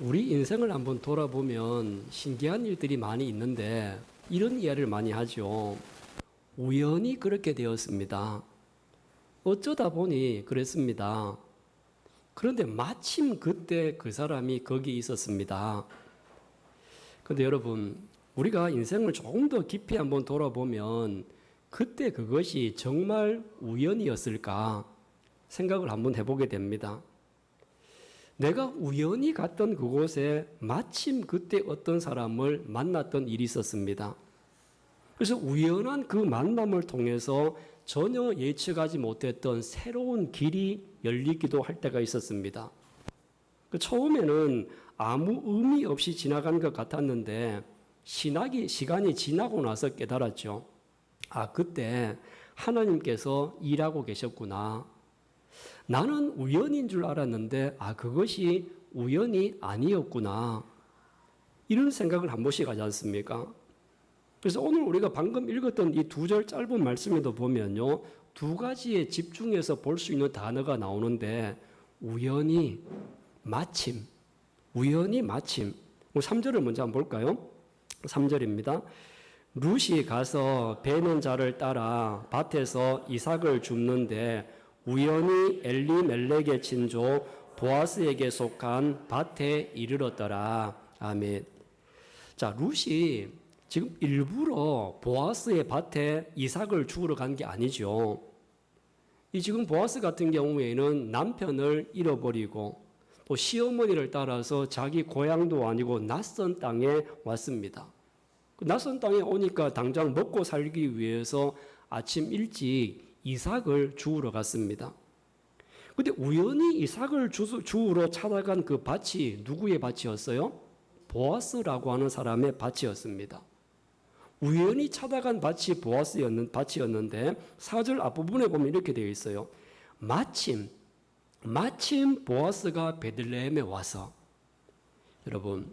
우리 인생을 한번 돌아보면 신기한 일들이 많이 있는데 이런 이야기를 많이 하죠. 우연히 그렇게 되었습니다. 어쩌다 보니 그랬습니다. 그런데 마침 그때 그 사람이 거기 있었습니다. 그런데 여러분, 우리가 인생을 조금 더 깊이 한번 돌아보면 그때 그것이 정말 우연이었을까 생각을 한번 해보게 됩니다. 내가 우연히 갔던 그곳에 마침 그때 어떤 사람을 만났던 일이 있었습니다. 그래서 우연한 그 만남을 통해서 전혀 예측하지 못했던 새로운 길이 열리기도 할 때가 있었습니다. 처음에는 아무 의미 없이 지나간 것 같았는데 시간이 지나고 나서 깨달았죠. 아, 그때 하나님께서 일하고 계셨구나. 나는 우연인 줄 알았는데 그것이 우연이 아니었구나. 이런 생각을 한 번씩 하지 않습니까? 그래서 오늘 우리가 방금 읽었던 이 2절 짧은 말씀에도 보면요, 두 가지에 집중해서 볼 수 있는 단어가 나오는데 우연히, 마침. 3절을 먼저 한번 볼까요? 3절입니다. 룻이 가서 베는 자를 따라 밭에서 이삭을 줍는데 우연히 엘리멜렉의 친조 보아스에게 속한 밭에 이르렀더라. 아멘. 자, 룻이 지금 일부러 보아스의 밭에 이삭을 주우러 간 게 아니죠. 이 지금 보아스 같은 경우에는 남편을 잃어버리고 또 시어머니를 따라서 자기 고향도 아니고 낯선 땅에 왔습니다. 낯선 땅에 오니까 당장 먹고 살기 위해서 아침 일찍 이삭을 주우러 갔습니다. 근데 우연히 이삭을 주우러 찾아간 그 밭이 누구의 밭이었어요? 보아스라고 하는 사람의 밭이었습니다. 우연히 찾아간 밭이 밭이었는데 4절 앞부분에 보면 이렇게 되어 있어요. 마침 보아스가 베들레헴에 와서. 여러분,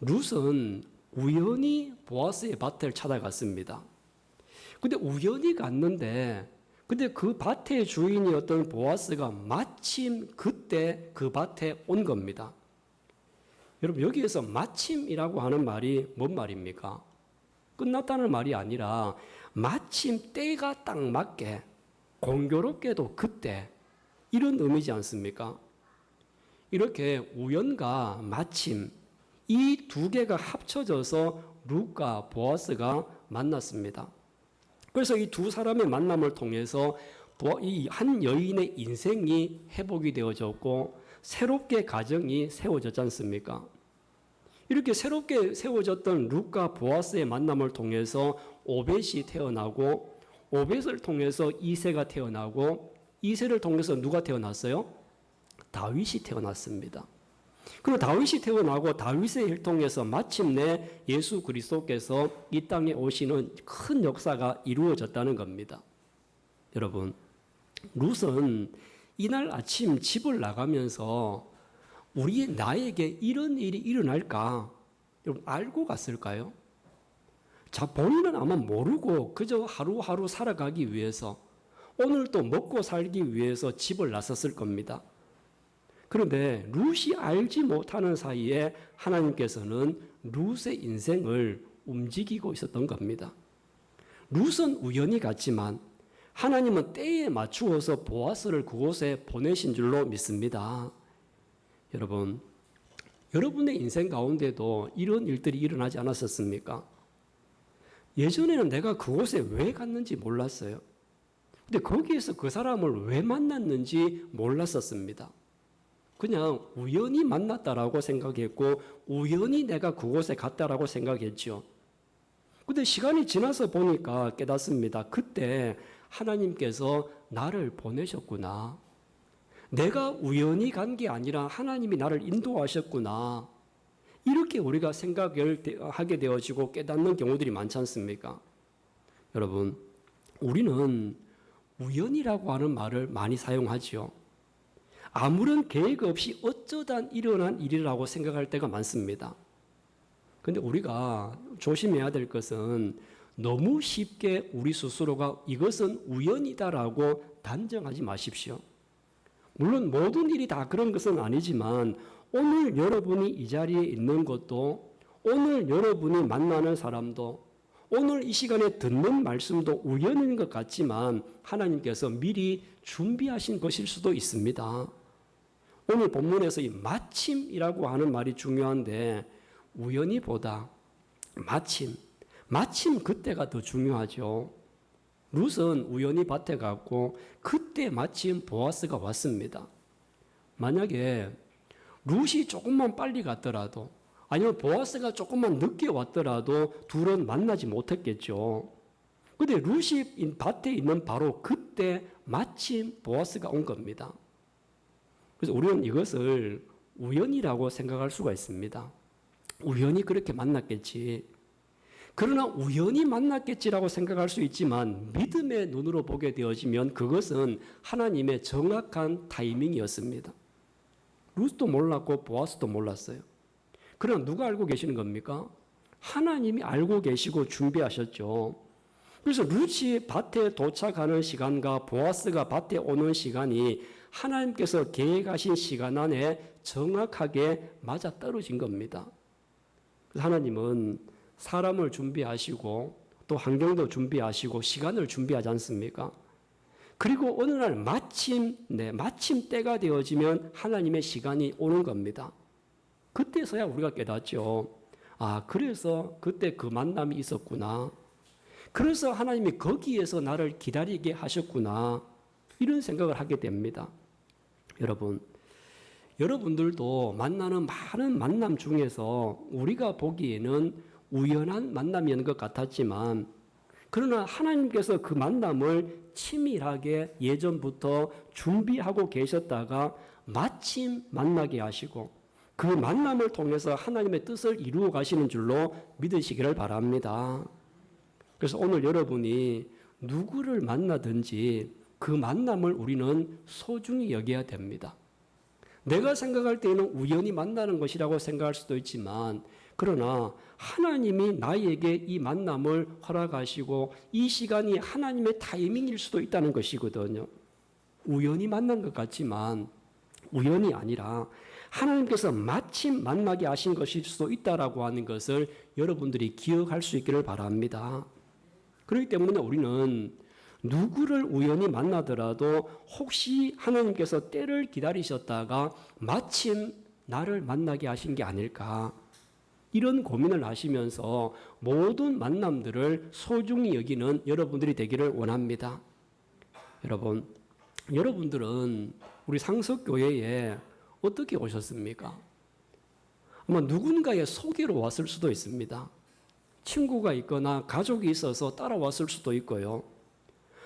룻은 우연히 보아스의 밭을 찾아갔습니다. 근데 우연히 갔는데 근데 그 밭의 주인이었던 보아스가 마침 그때 그 밭에 온 겁니다. 여러분, 여기에서 마침이라고 하는 말이 뭔 말입니까? 끝났다는 말이 아니라 마침 때가 딱 맞게 공교롭게도 그때 이런 의미지 않습니까? 이렇게 우연과 마침 이 두 개가 합쳐져서 룻과 보아스가 만났습니다. 그래서 이 두 사람의 만남을 통해서 이 한 여인의 인생이 회복이 되어졌고 새롭게 가정이 세워졌지 않습니까? 이렇게 새롭게 세워졌던 룻과 보아스의 만남을 통해서 오벳이 태어나고 오벳을 통해서 이새가 태어나고 이새를 통해서 누가 태어났어요? 다윗이 태어났습니다. 그리고 다윗이 태어나고 다윗의 일 통해서 마침내 예수 그리스도께서 이 땅에 오시는 큰 역사가 이루어졌다는 겁니다. 여러분, 룻은 이날 아침 집을 나가면서 나에게 이런 일이 일어날까? 여러분, 알고 갔을까요? 자, 본인은 아마 모르고 그저 하루하루 살아가기 위해서 오늘 또 먹고 살기 위해서 집을 나섰을 겁니다. 그런데 룻이 알지 못하는 사이에 하나님께서는 룻의 인생을 움직이고 있었던 겁니다. 룻은 우연히 갔지만 하나님은 때에 맞추어서 보아스를 그곳에 보내신 줄로 믿습니다. 여러분, 여러분의 인생 가운데도 이런 일들이 일어나지 않았었습니까? 예전에는 내가 그곳에 왜 갔는지 몰랐어요. 근데 거기에서 그 사람을 왜 만났는지 몰랐었습니다. 그냥 우연히 만났다라고 생각했고 우연히 내가 그곳에 갔다라고 생각했죠. 근데 시간이 지나서 보니까 깨닫습니다. 그때 하나님께서 나를 보내셨구나. 내가 우연히 간 게 아니라 하나님이 나를 인도하셨구나. 이렇게 우리가 생각을 하게 되어지고 깨닫는 경우들이 많지 않습니까? 여러분, 우리는 우연이라고 하는 말을 많이 사용하죠. 아무런 계획 없이 어쩌다 일어난 일이라고 생각할 때가 많습니다. 그런데 우리가 조심해야 될 것은 너무 쉽게 우리 스스로가 이것은 우연이다라고 단정하지 마십시오. 물론 모든 일이 다 그런 것은 아니지만 오늘 여러분이 이 자리에 있는 것도, 오늘 여러분이 만나는 사람도, 오늘 이 시간에 듣는 말씀도 우연인 것 같지만 하나님께서 미리 준비하신 것일 수도 있습니다. 오늘 본문에서 이 마침이라고 하는 말이 중요한데, 우연히보다 마침 그때가 더 중요하죠. 룻은 우연히 밭에 갔고 그때 마침 보아스가 왔습니다. 만약에 룻이 조금만 빨리 갔더라도, 아니면 보아스가 조금만 늦게 왔더라도 둘은 만나지 못했겠죠. 근데 룻이 밭에 있는 바로 그때 마침 보아스가 온 겁니다. 그래서 우리는 이것을 우연이라고 생각할 수가 있습니다. 우연히 그렇게 만났겠지. 그러나 우연히 만났겠지라고 생각할 수 있지만 믿음의 눈으로 보게 되어지면 그것은 하나님의 정확한 타이밍이었습니다. 룻도 몰랐고 보아스도 몰랐어요. 그러나 누가 알고 계시는 겁니까? 하나님이 알고 계시고 준비하셨죠. 그래서 룻이 밭에 도착하는 시간과 보아스가 밭에 오는 시간이 하나님께서 계획하신 시간 안에 정확하게 맞아 떨어진 겁니다. 하나님은 사람을 준비하시고 또 환경도 준비하시고 시간을 준비하지 않습니까? 그리고 어느 날 마침 때가 되어지면 하나님의 시간이 오는 겁니다. 그때서야 우리가 깨닫죠. 아, 그래서 그때 그 만남이 있었구나. 그래서 하나님이 거기에서 나를 기다리게 하셨구나. 이런 생각을 하게 됩니다. 여러분들도 만나는 많은 만남 중에서 우리가 보기에는 우연한 만남이었는 것 같았지만, 그러나 하나님께서 그 만남을 치밀하게 예전부터 준비하고 계셨다가 마침 만나게 하시고 그 만남을 통해서 하나님의 뜻을 이루어 가시는 줄로 믿으시기를 바랍니다. 그래서 오늘 여러분이 누구를 만나든지 그 만남을 우리는 소중히 여겨야 됩니다. 내가 생각할 때는 우연히 만나는 것이라고 생각할 수도 있지만, 그러나 하나님이 나에게 이 만남을 허락하시고 이 시간이 하나님의 타이밍일 수도 있다는 것이거든요. 우연히 만난 것 같지만 우연이 아니라 하나님께서 마침 만나게 하신 것일 수도 있다라고 하는 것을 여러분들이 기억할 수 있기를 바랍니다. 그렇기 때문에 우리는 누구를 우연히 만나더라도 혹시 하나님께서 때를 기다리셨다가 마침 나를 만나게 하신 게 아닐까, 이런 고민을 하시면서 모든 만남들을 소중히 여기는 여러분들이 되기를 원합니다. 여러분들은 우리 상석교회에 어떻게 오셨습니까? 아마 누군가의 소개로 왔을 수도 있습니다. 친구가 있거나 가족이 있어서 따라왔을 수도 있고요.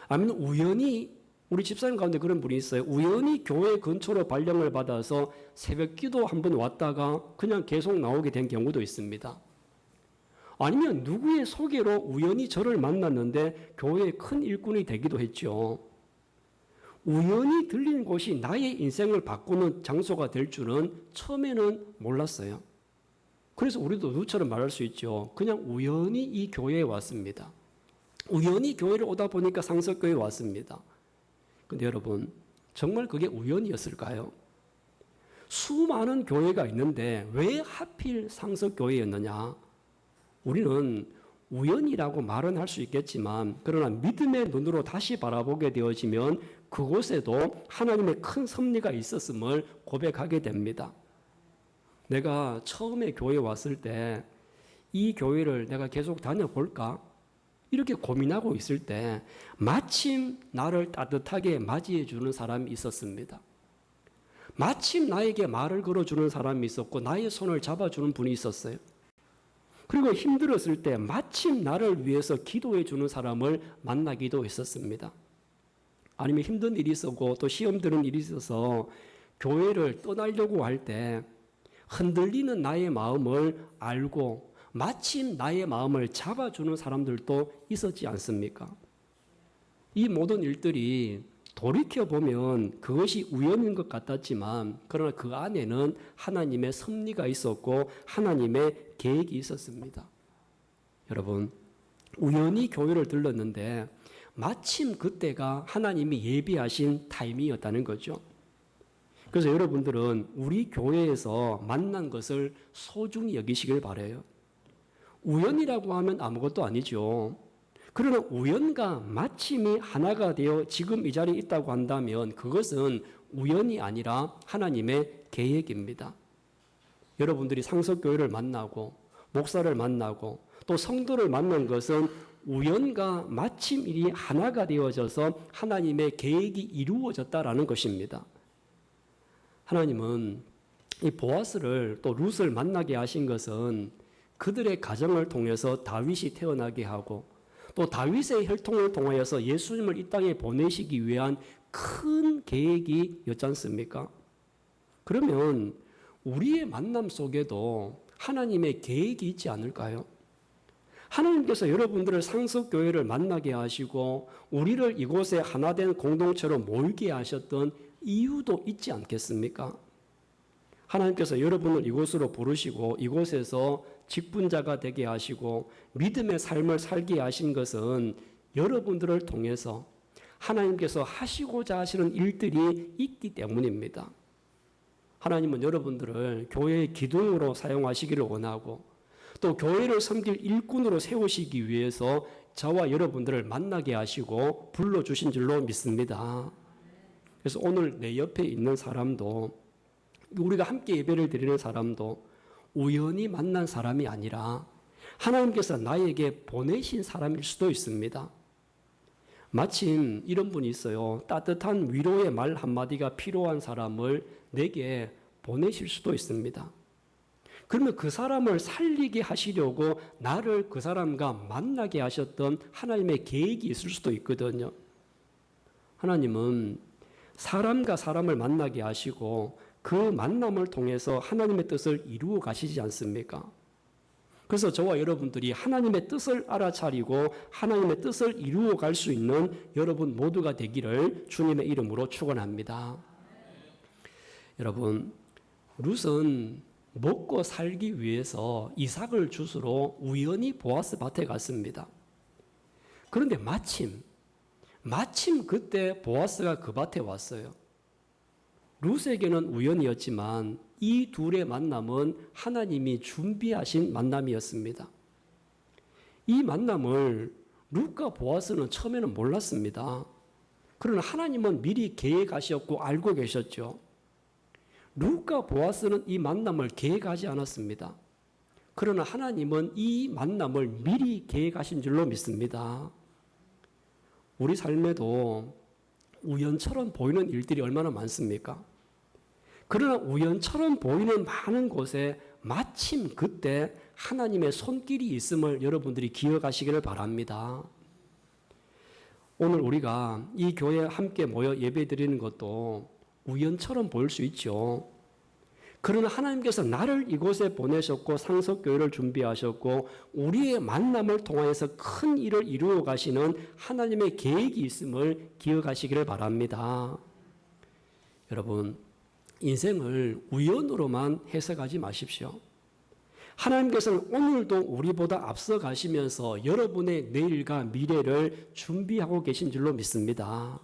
아니면 우연히, 우리 집사님 가운데 그런 분이 있어요. 우연히 교회 근처로 발령을 받아서 새벽 기도 한번 왔다가 그냥 계속 나오게 된 경우도 있습니다. 아니면 누구의 소개로 우연히 저를 만났는데 교회의 큰 일꾼이 되기도 했죠. 우연히 들린 곳이 나의 인생을 바꾸는 장소가 될 줄은 처음에는 몰랐어요. 그래서 우리도 누구처럼 말할 수 있죠. 그냥 우연히 이 교회에 왔습니다. 우연히 교회를 오다 보니까 상석교회에 왔습니다. 근데 여러분, 정말 그게 우연이었을까요? 수많은 교회가 있는데 왜 하필 상석교회였느냐? 우리는 우연이라고 말은 할 수 있겠지만, 그러나 믿음의 눈으로 다시 바라보게 되어지면 그곳에도 하나님의 큰 섭리가 있었음을 고백하게 됩니다. 내가 처음에 교회에 왔을 때 이 교회를 내가 계속 다녀볼까? 이렇게 고민하고 있을 때 마침 나를 따뜻하게 맞이해 주는 사람이 있었습니다. 마침 나에게 말을 걸어주는 사람이 있었고 나의 손을 잡아주는 분이 있었어요. 그리고 힘들었을 때 마침 나를 위해서 기도해 주는 사람을 만나기도 했었습니다. 아니면 힘든 일이 있었고 또 시험 드는 일이 있어서 교회를 떠나려고 할 때 흔들리는 나의 마음을 알고 마침 나의 마음을 잡아주는 사람들도 있었지 않습니까? 이 모든 일들이 돌이켜보면 그것이 우연인 것 같았지만, 그러나 그 안에는 하나님의 섭리가 있었고 하나님의 계획이 있었습니다. 여러분, 우연히 교회를 들렀는데 마침 그때가 하나님이 예비하신 타임이었다는 거죠. 그래서 여러분들은 우리 교회에서 만난 것을 소중히 여기시길 바라요. 우연이라고 하면 아무것도 아니죠. 그러나 우연과 마침이 하나가 되어 지금 이 자리에 있다고 한다면 그것은 우연이 아니라 하나님의 계획입니다. 여러분들이 상석교회를 만나고 목사를 만나고 또 성도를 만난 것은 우연과 마침일이 하나가 되어져서 하나님의 계획이 이루어졌다라는 것입니다. 하나님은 이 보아스를 또 룻을 만나게 하신 것은 그들의 가정을 통해서 다윗이 태어나게 하고 또 다윗의 혈통을 통하여서 예수님을 이 땅에 보내시기 위한 큰 계획이 였지 않습니까? 그러면 우리의 만남 속에도 하나님의 계획이 있지 않을까요? 하나님께서 여러분들을 상속교회를 만나게 하시고 우리를 이곳에 하나된 공동체로 모이게 하셨던 이유도 있지 않겠습니까? 하나님께서 여러분을 이곳으로 부르시고 이곳에서 직분자가 되게 하시고 믿음의 삶을 살게 하신 것은 여러분들을 통해서 하나님께서 하시고자 하시는 일들이 있기 때문입니다. 하나님은 여러분들을 교회의 기둥으로 사용하시기를 원하고 또 교회를 섬길 일꾼으로 세우시기 위해서 저와 여러분들을 만나게 하시고 불러주신 줄로 믿습니다. 그래서 오늘 내 옆에 있는 사람도 우리가 함께 예배를 드리는 사람도 우연히 만난 사람이 아니라 하나님께서 나에게 보내신 사람일 수도 있습니다. 마침 이런 분이 있어요. 따뜻한 위로의 말 한마디가 필요한 사람을 내게 보내실 수도 있습니다. 그러면 그 사람을 살리게 하시려고 나를 그 사람과 만나게 하셨던 하나님의 계획이 있을 수도 있거든요. 하나님은 사람과 사람을 만나게 하시고 그 만남을 통해서 하나님의 뜻을 이루어 가시지 않습니까? 그래서 저와 여러분들이 하나님의 뜻을 알아차리고 하나님의 뜻을 이루어 갈 수 있는 여러분 모두가 되기를 주님의 이름으로 축원합니다. 여러분, 룻은 먹고 살기 위해서 이삭을 주스러 우연히 보아스 밭에 갔습니다. 그런데 마침 그때 보아스가 그 밭에 왔어요. 룻에게는 우연이었지만 이 둘의 만남은 하나님이 준비하신 만남이었습니다. 이 만남을 룻과 보아스는 처음에는 몰랐습니다. 그러나 하나님은 미리 계획하셨고 알고 계셨죠. 룻과 보아스는 이 만남을 계획하지 않았습니다. 그러나 하나님은 이 만남을 미리 계획하신 줄로 믿습니다. 우리 삶에도 우연처럼 보이는 일들이 얼마나 많습니까? 그러나 우연처럼 보이는 많은 곳에 마침 그때 하나님의 손길이 있음을 여러분들이 기억하시기를 바랍니다. 오늘 우리가 이 교회에 함께 모여 예배드리는 것도 우연처럼 보일 수 있죠. 그러나 하나님께서 나를 이곳에 보내셨고 상속교회를 준비하셨고 우리의 만남을 통하여서 큰 일을 이루어 가시는 하나님의 계획이 있음을 기억하시기를 바랍니다. 여러분, 인생을 우연으로만 해석하지 마십시오. 하나님께서는 오늘도 우리보다 앞서 가시면서 여러분의 내일과 미래를 준비하고 계신 줄로 믿습니다.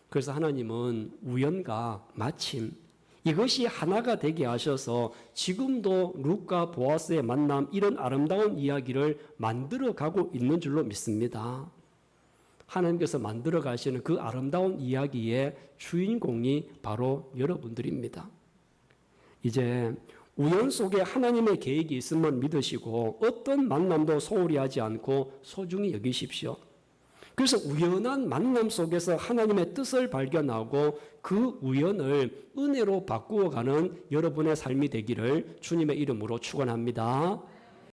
그래서 하나님은 우연과 마침 이것이 하나가 되게 하셔서 지금도 룻과 보아스의 만남 이런 아름다운 이야기를 만들어가고 있는 줄로 믿습니다. 하나님께서 만들어 가시는 그 아름다운 이야기의 주인공이 바로 여러분들입니다. 이제 우연 속에 하나님의 계획이 있음을 믿으시고 어떤 만남도 소홀히 하지 않고 소중히 여기십시오. 그래서 우연한 만남 속에서 하나님의 뜻을 발견하고 그 우연을 은혜로 바꾸어가는 여러분의 삶이 되기를 주님의 이름으로 축원합니다.